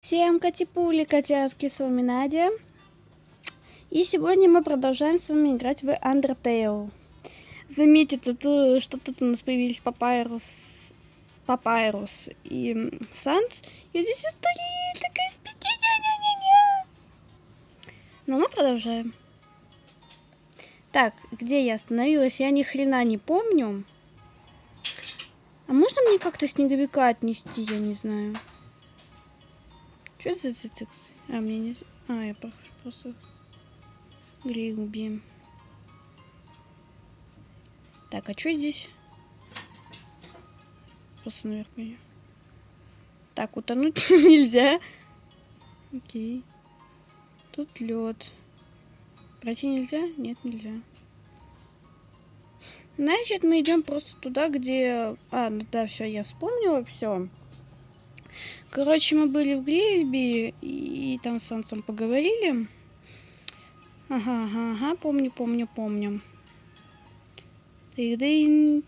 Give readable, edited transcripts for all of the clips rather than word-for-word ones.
Всем катипули, котятки, с вами Надя. И сегодня мы продолжаем с вами играть в Undertale. Заметите, что тут у нас появились Папайрус и Санс. И здесь история такая спики. Но мы продолжаем. Так, где я остановилась? Я ни хрена не помню. А можно мне как-то снеговика отнести? Я не знаю. Что это за текст? Мне не... я просто... Грилби. Так, а что здесь? Просто наверх меня. Так, утонуть нельзя. Окей. Тут лед. Пройти нельзя? Нет, нельзя. Значит, мы идем просто туда, где... ну да, все, я вспомнила, все. Короче, мы были в Грильби и там с Сансом поговорили. Ага, помню. Тыдын.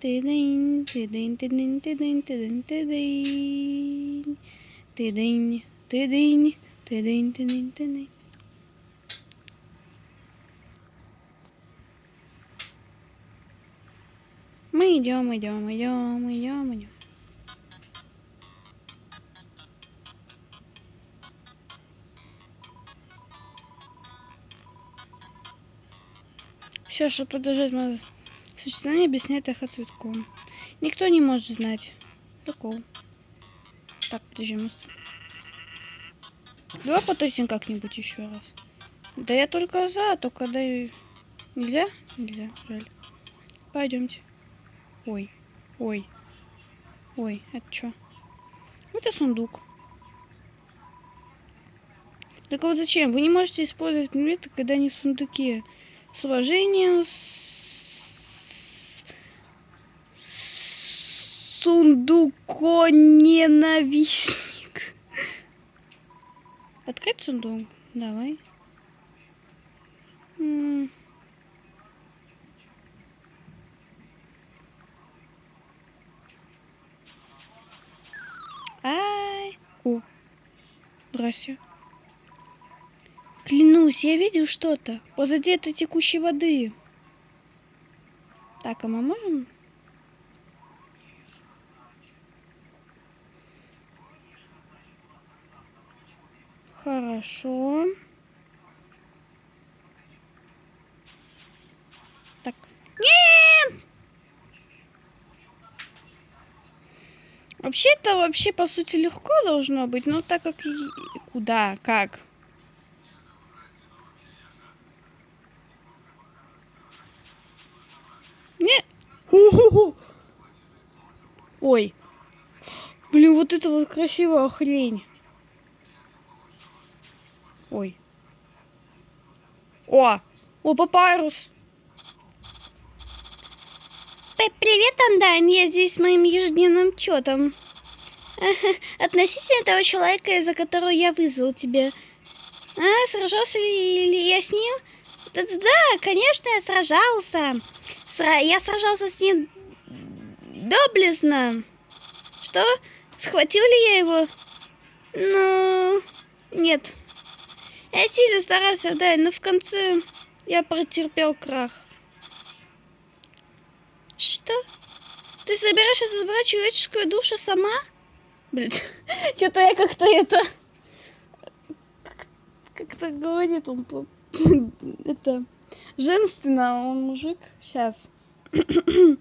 Мы идем. Все, что продолжать мое сочетание объясняет эхо цветком. Никто не может знать. Прикол. Так, подожди, давай потусим как-нибудь еще раз. Да я только за, только да и... Нельзя? Нельзя, жаль. Пойдемте. Ой, это что? Это сундук. Так вот зачем? Вы не можете использовать предметы, когда они в сундуке. С уважением, сундуко-ненавистник. Открыть сундук? Давай. Здрасте. Клянусь, я видел что-то. Позади этой текущей воды. Так, а мы можем? Хорошо. Так. Нет! Вообще-то, по сути, легко должно быть, но так как... Куда? Как? Нет. Ой. Блин, вот это вот красивая хрень. Ой. О, Папайрус. Привет, Андайн. Я здесь с моим ежедневным чётом. Относительно того человека, из-за которого я вызвал тебя. Сражался ли я с ним? Да, конечно, я сражался. Я сражался с ним доблестно. Что? Схватил ли я его? Ну, нет. Я сильно старался, да, но в конце я претерпел крах. Что? Ты собираешься забрать человеческую душу сама? Блин, что-то я как-то это... Как-то говорит он... Это... Женственно, он мужик. Сейчас. Ты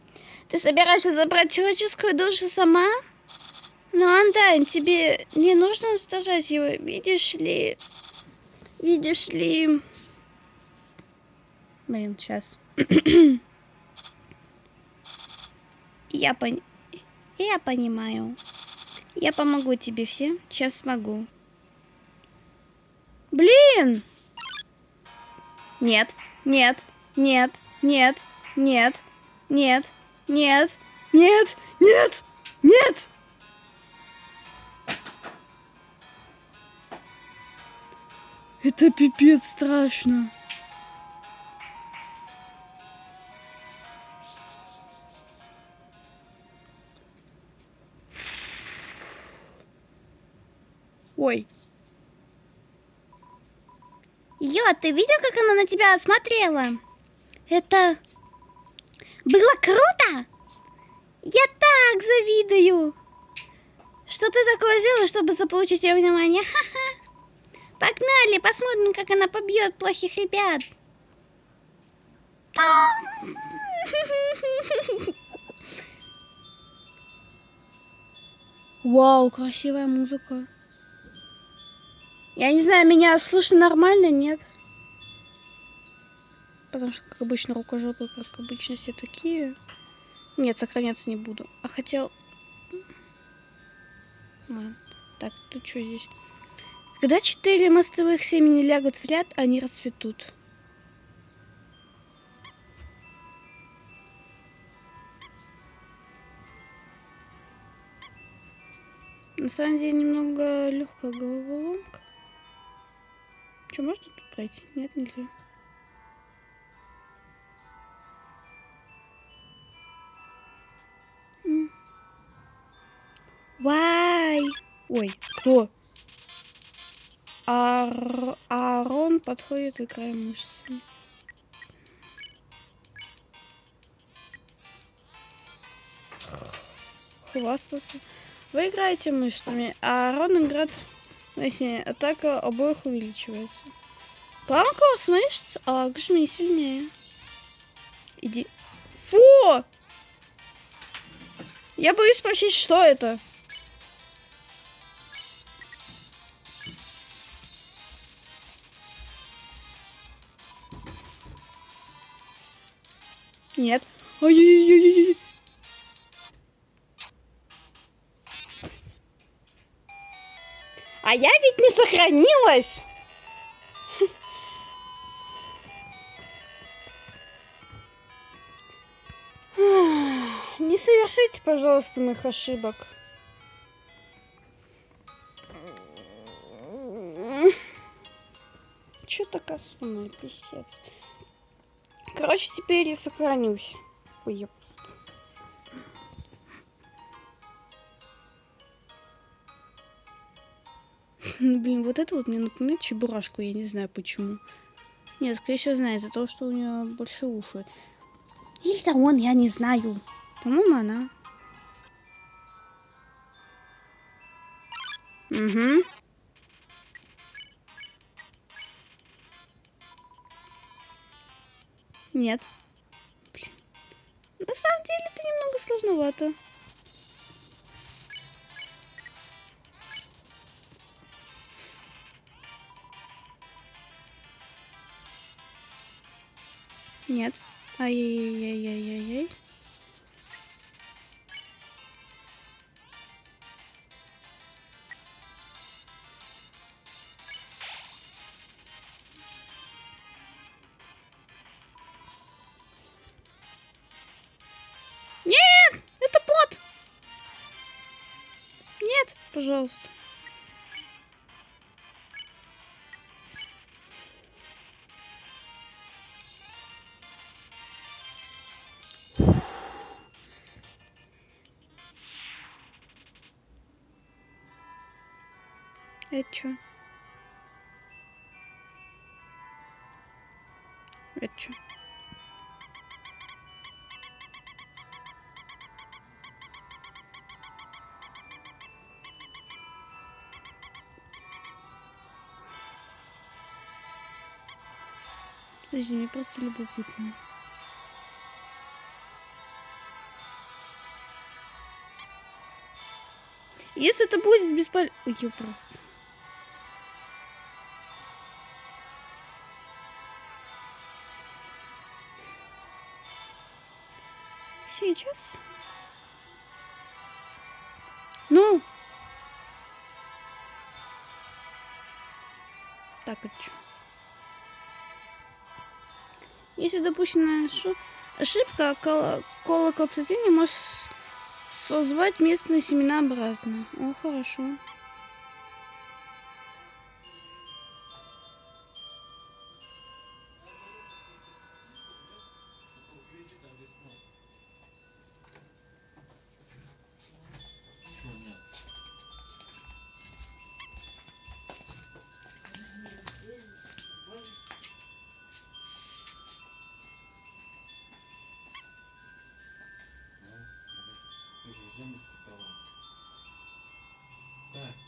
собираешься забрать человеческую душу сама? Ну, Андайн, тебе не нужно уничтожать его, видишь ли... Блин, сейчас. Я понимаю. Я помогу тебе всем. Сейчас смогу. Блин! Нет. Это пипец страшно. Ой. бьет. Ты видел, как она на тебя смотрела? Это было круто? Я так завидую. Что ты такое сделала, чтобы заполучить ее внимание? Ха-ха. Погнали, посмотрим, как она побьет плохих ребят. Вау, красивая музыка. Я не знаю, меня слышно нормально, нет? Потому что, как обычно, рукожопы, как обычно, все такие. Нет, сохраняться не буду. А хотел... Ладно. Так, тут что здесь? Когда 4 мостовых семени лягут в ряд, они расцветут. На самом деле, немного легкая головоломка. Что, можно тут пройти? Нет, нельзя. Вай! Ой, кто? Аарон подходит и краем мышцы. Хвастаться. Вы играете мышцами, а Аарон играет... Точнее, атака обоих увеличивается. Палка с мышц, а гжми сильнее. Иди. Фу! Я боюсь спросить, что это? Нет. Ой-ой-ой-ой. А я ведь не сохранилась. Не совершите, пожалуйста, моих ошибок. Чё такая сумма, писец. Короче, теперь я сохранюсь. Ой, я просто... Блин, вот это вот мне напоминает Чебурашку, я не знаю почему. Нет, скорее всего, знаю, из-за того, что у нее больше уши. Или-то он, я не знаю. По-моему, она. Угу. Нет. Блин. На самом деле, это немного сложновато. Нет. Ай-яй-яй-яй-яй-яй. Нет! Это бот! Нет, пожалуйста. Это чё? Это чё? Подожди, мне просто любопытно. Если это будет бесполезно... Ой, я просто... Сейчас. Ну. Так, это чё? Если допущена ошибка, колокол цветения может созвать местные семенообразные. О, хорошо.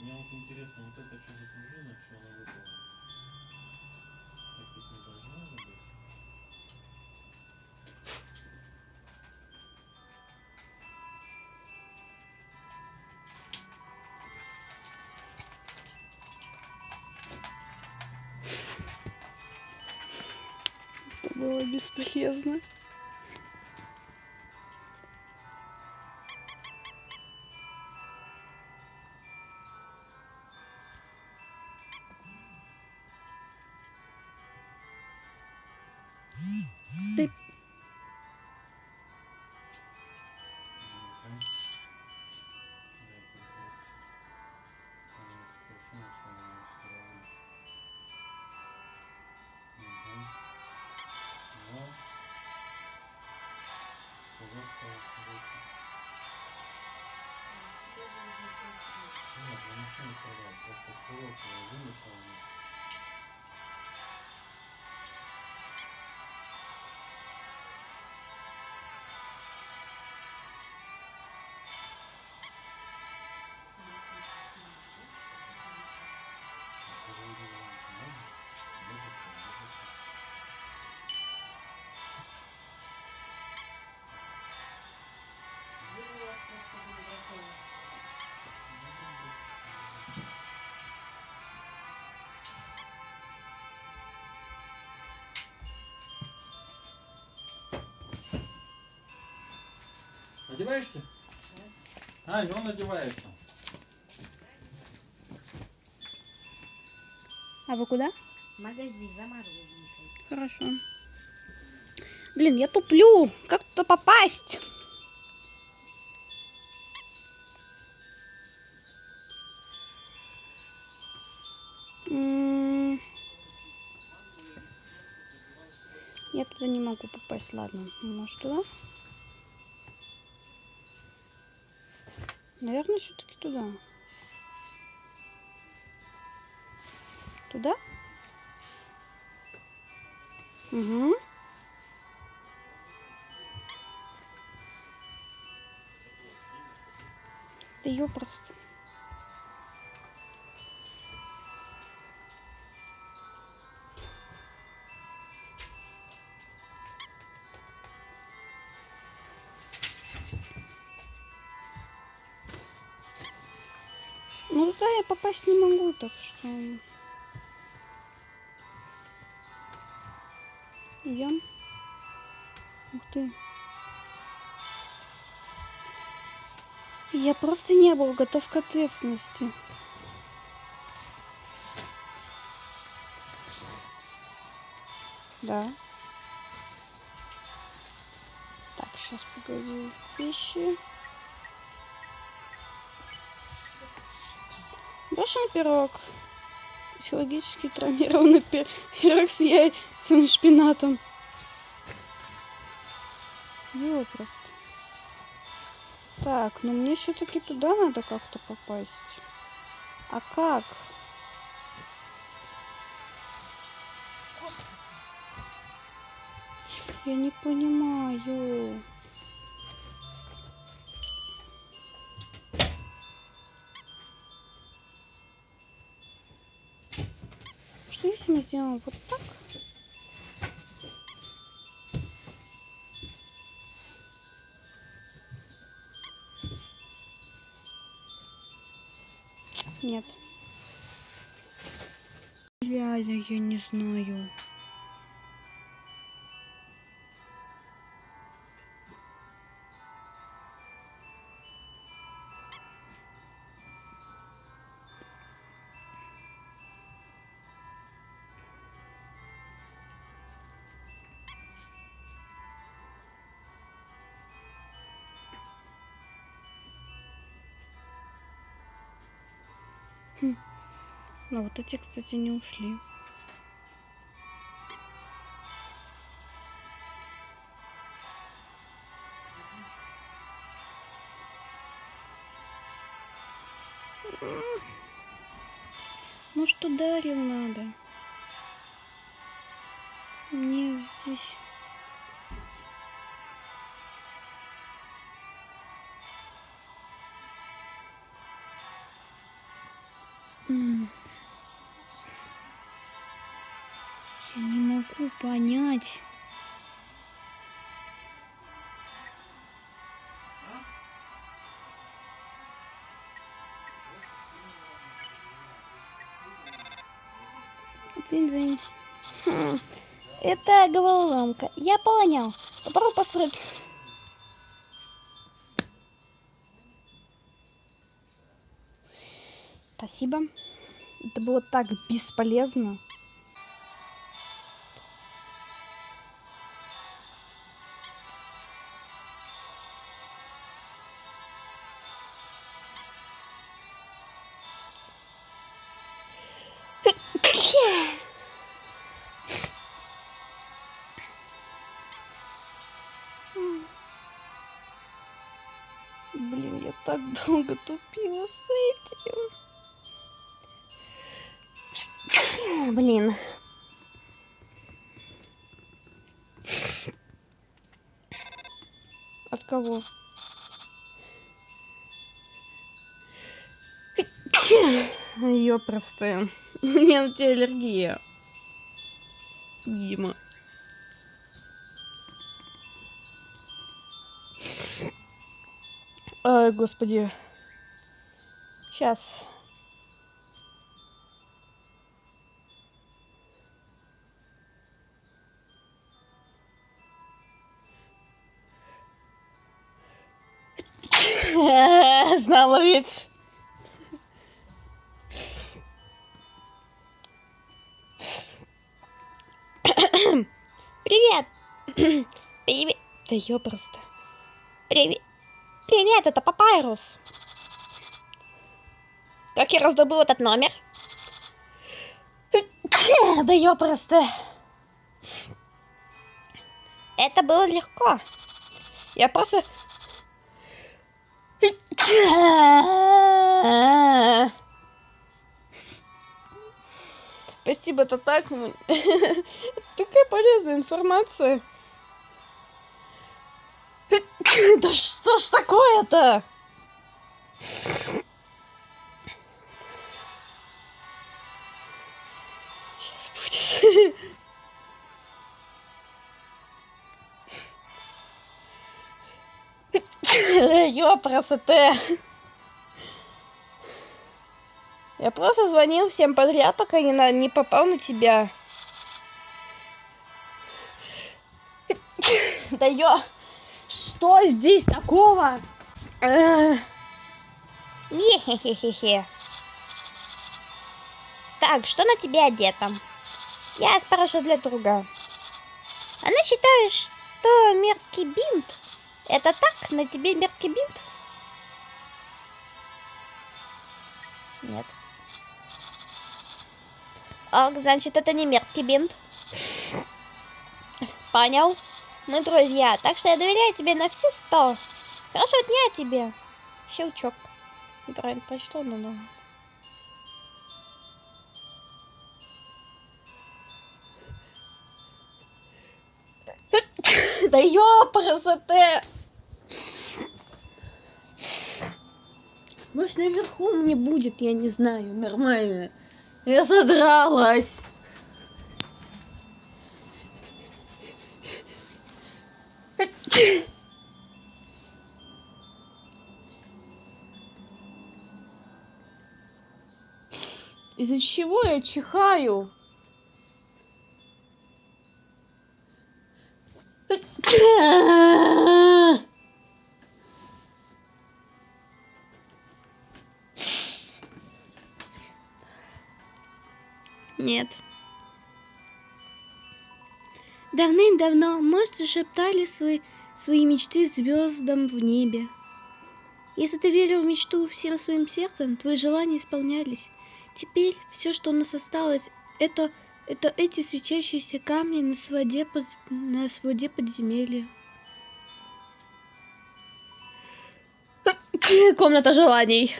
Мне вот интересно, вот это что за пружина, что она выпала? Так ведь не должно же быть. Это было бесполезно. Ты... Ну-ка. Дай-ка вот. Она пружина, что она устроилась. Угу. Ну, куда стало лучше? Нет, я ничего не сказал. Просто курок вымешал. Одеваешься? А, он одевается. А вы куда? Магазин за мороженкой. Хорошо. Блин, я туплю. Как туда попасть? Я туда не могу попасть. Ладно, может туда? Наверное, все-таки туда. Туда? Угу. Да ее просто. Ну туда я попасть не могу, так что... Идем. Ух ты. Я просто не был готов к ответственности. Да. Так, сейчас погоди. Пищи. Брошенный пирог. Психологически травмированный пирог с яйцем и шпинатом. Его просто. Так, ну мне все-таки туда надо как-то попасть. А как? Я не понимаю. Что если мы сделаем вот так? Нет. Реально, я не знаю. Хм. Ну вот эти, кстати, не ушли. Может, ударил надо? Мне здесь... Я не могу понять. Дзынь-дзынь. Это головоломка. Я понял. Попробуй построить. Спасибо. Это было так бесполезно. Блин, я так долго тупила с этим. Блин. От кого? Ёпросты. У меня на тебя аллергия. Дима. Ай, господи. Сейчас. Знала ведь. Привет. Привет. Да ёпросто. Привет. Привет, это Папайрус. Как я раздобыл этот номер? Да ёпросто. Это было легко. Я просто... Спасибо, это так... Такая полезная информация. Да что ж такое-то? Сейчас будет. Ёпросоте. Я просто звонил всем подряд, пока не попал на тебя. Да что здесь такого? Хе-хе-хе-хе. Так, что на тебе одето? Я спрашиваю для друга. Она считает, что мерзкий бинт. Это так? На тебе мерзкий бинт? Нет. Ах, значит, это не мерзкий бинт. Понял. Мы друзья, так что я доверяю тебе на все 100. Хорошего дня тебе. Щелчок. Неправильно прочитал, но... Да ёпросоте! Может, наверху мне будет, я не знаю, нормально. Я задралась. Из-за чего я чихаю? Нет. Давным-давно монстры шептали свои мечты звездам в небе. Если ты верил в мечту всем своим сердцем, твои желания исполнялись. Теперь все, что у нас осталось, это эти светящиеся камни на своде подземелья. Комната желаний.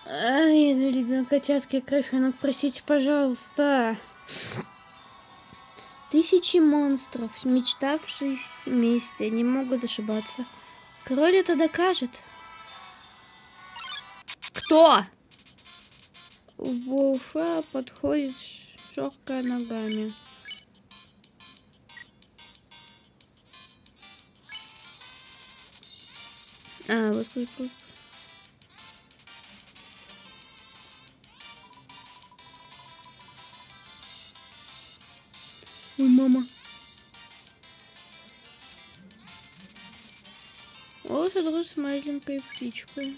Ай, любимые котятки, крышенок, простите, пожалуйста. Тысячи монстров, мечтавшие вместе, не могут ошибаться. Король это докажет. Кто? Волша подходит, шоркая ногами. Воскрес. Ой, мама. О, содружу с маленькой птичкой.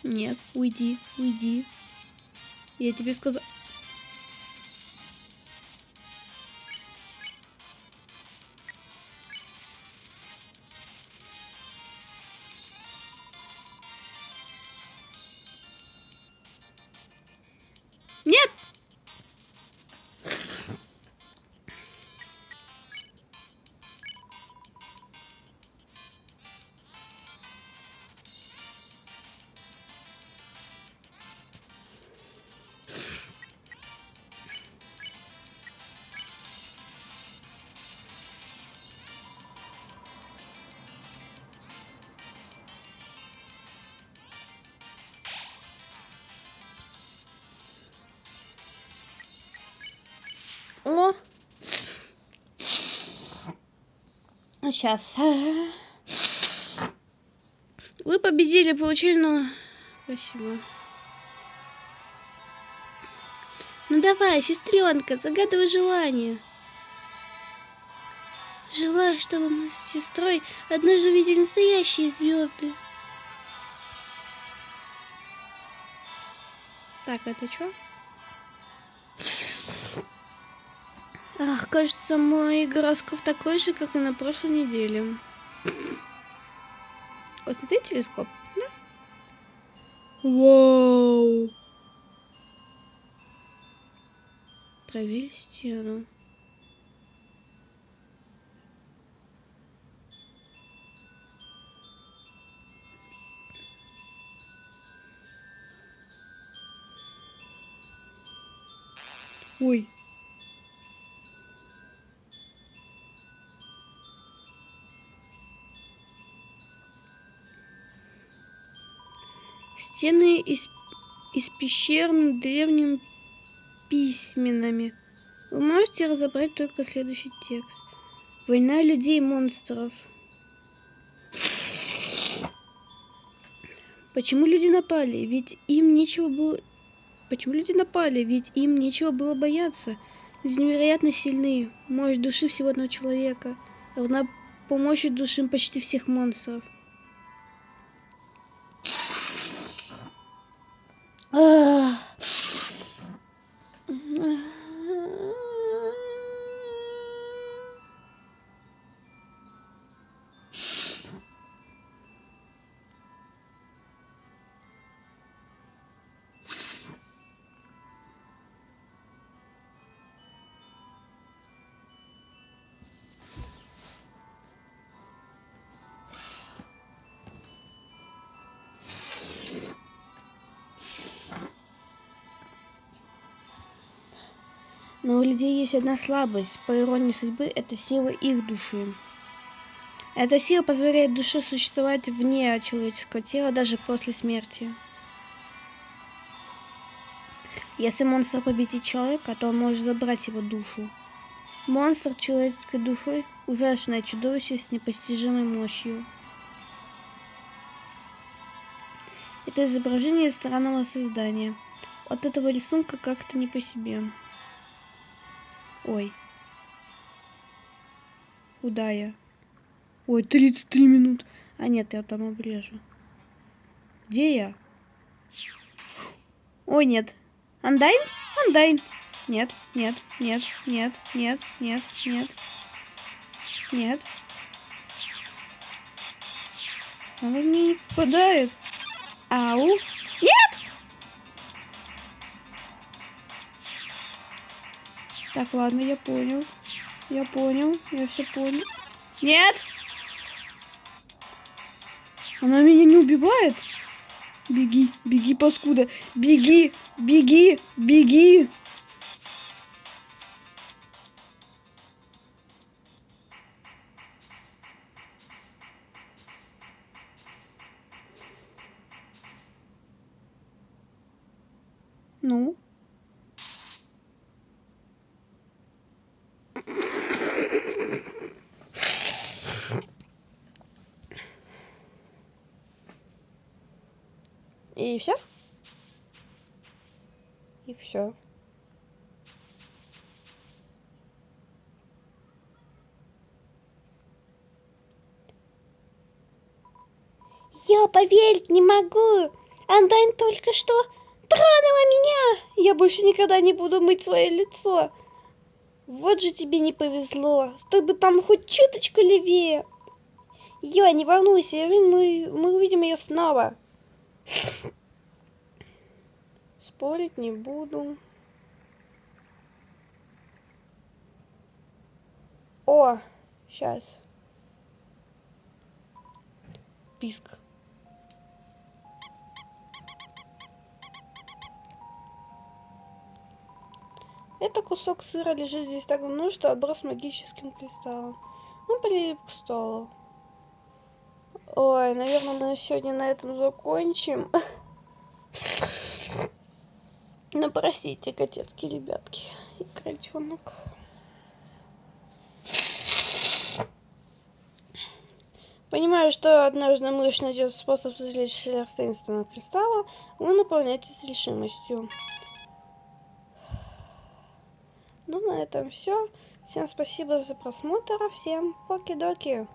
Нет, уйди, уйди. Я тебе сказал. Нет! О! Сейчас. Вы победили, получили, ну... Спасибо. Ну давай, сестренка, загадывай желание. Желаю, чтобы мы с сестрой однажды увидели настоящие звезды. Так, это что? Ах, кажется, мой гороскоп такой же, как и на прошлой неделе. Вот смотри, телескоп, да? Вау! Проверь стену. Ой. Стены испещрены древними письменами. Вы можете разобрать только следующий текст. Война людей и монстров. Почему люди напали? Ведь им нечего было... Почему люди напали? Ведь им нечего было бояться. Люди невероятно сильны. Мощь души всего одного человека равна по мощи души почти всех монстров. Но у людей есть одна слабость. По иронии судьбы, это сила их души. Эта сила позволяет душе существовать вне человеческого тела даже после смерти. Если монстр победит человека, то он может забрать его душу. Монстр человеческой душой – ужасное чудовище с непостижимой мощью. Это изображение странного создания. От этого рисунка как-то не по себе. Ой. Куда я? Ой, 33 минут. А нет, я там обрежу. Где я? Ой, нет. Андайн? Андайн. Нет, нет, нет, нет, нет, нет, нет. Нет. Она мне не попадает. Ау. Нет! Так, ладно, я понял. Я понял. Я все понял. Нет! Она меня не убивает? Беги, беги, паскуда. Беги, беги, беги. Ну? И все? И все. Я поверить не могу. Андайн только что тронула меня. Я больше никогда не буду мыть свое лицо. Вот же тебе не повезло. Ты бы там хоть чуточку левее. Йо, не волнуйся, мы увидим ее снова. Спорить не буду. О, сейчас. Писк. Это кусок сыра лежит здесь так давно, что оброс магическим кристаллом. Он прилип к столу. Ой, наверное, мы сегодня на этом закончим. Ну, простите, котецкие ребятки и крольчонок. Понимаю, что однажды мышь найдет способ извлечь шерсть таинственного кристалла, вы наполняетесь решимостью. Ну, на этом все. Всем спасибо за просмотр, всем поки-доки.